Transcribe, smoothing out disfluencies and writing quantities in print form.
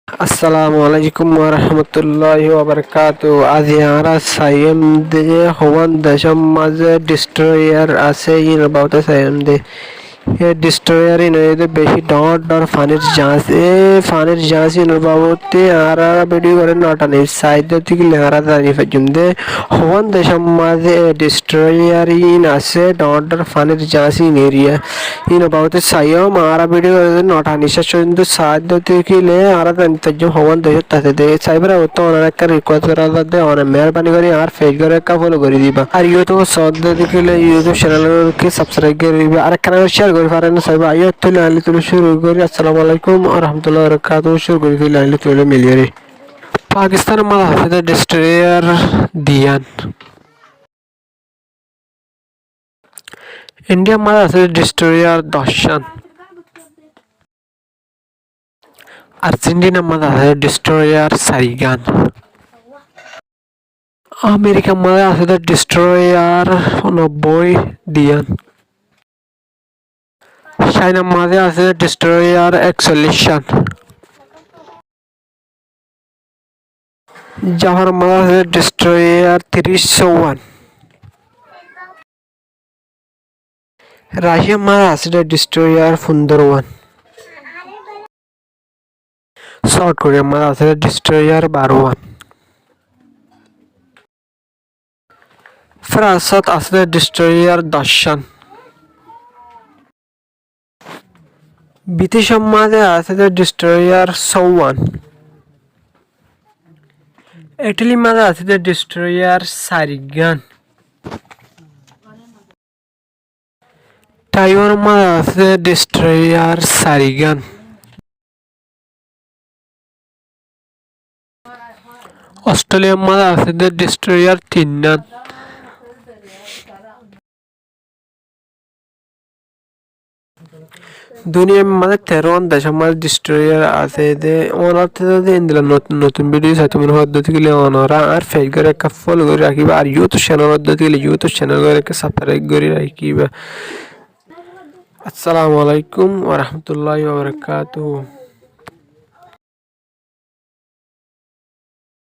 Assalamualaikum warahmatullahi wabarakatuh. আজি আমরা সাইএম দিয়ে হওয়ান দেশম মাঝে ডিস্ট্রয়ার আছে ইন about সাইএম দে এ ডিস্ট্রয়ার ইন এতে বেশি ডট ডট ফানির জাহাজ ফানির জাহাজ ইন বাবতে আর ভিডিও করে নটানি সাইড থেকে লেহারা জানি ফজম দে হওয়ান দেশম মাঝে ডিস্ট্রয়ার ইন আছে ডট ডট ফানির জাহাজ ইন এরিয়া ইন বাবতে সাইএম আর ভিডিও করে নটানি শেষ পর্যন্ত সাইড থেকে লে আর জানি ফজম হওয়ান দেশ তাতে দে সাইবার তো অনেক একটা রিকোয়েস্ট করা দে অনেক মেহরবানি করে আর পেজ করে একটা ফলো করে দিবা আর ইউটিউব সদ থেকে লে ইউটিউব চ্যানেলকে সাবস্ক্রাইব করে দিবা আর একটা শেয়ার করে পারেন সাইবা আইও তুলে আনলে তুলে শুরু করি আসসালামু আলাইকুম ওয়া রাহমাতুল্লাহি ওয়া বারাকাতুহু শুরু করে দিলে আনলে তুলে মিলিয়ে পাকিস্তানের মাল হাফেজ ডিস্ট্রয়ার দিয়ান ইন্ডিয়া মাল আছে ডিস্ট্রয়ার দশান আর্জেন্টিনা মাল আছে ডিস্ট্রয়ার সাইগান আমেরিকা মাল আছে ডিস্ট্রয়ার 90 দিয়ান চায়না মাঝে আছে ডিস্ট্রয়ার 41 জাপান মাঝে আছে ডিস্ট্রয়ার 30 রাশিয়া মাঝে আছে ডিস্ট্রয়ার 15 সাউথ কোরিয়া মাঝে আছে ডিস্ট্রয়ার 12 ফ্রান্সত আছে ডিস্ট্রয়ার 10 ব্রিটিশ মাঝে আছে ডিস্ট্রয়ার 54 ইটালি মাঝে আছে ডিস্ট্রয়ার 4 তাইওয়ান মাঝে আছে ডিস্ট্রয়ার 4 অস্ট্রেলিয়া মাঝে আছে ডিস্ট্রয়ার 3 দুনিয়ার মাঝে 13 দেশের মাঝে ডিস্ট্রয়ার আছে দে ওনার থেকে ইন্দিলা নতুন নতুন ভিডিও সাথে মনে পদ্ধতি গেলে ওনারা আর ফেক করে একটা ফলো করে রাখিবা আর ইউটিউব চ্যানেল পদ্ধতি গেলে ইউটিউব চ্যানেল করে একটা সাবস্ক্রাইব করে রাখিবা আসসালামু আলাইকুম ওয়া রাহমাতুল্লাহি ওয়া বারাকাতুহু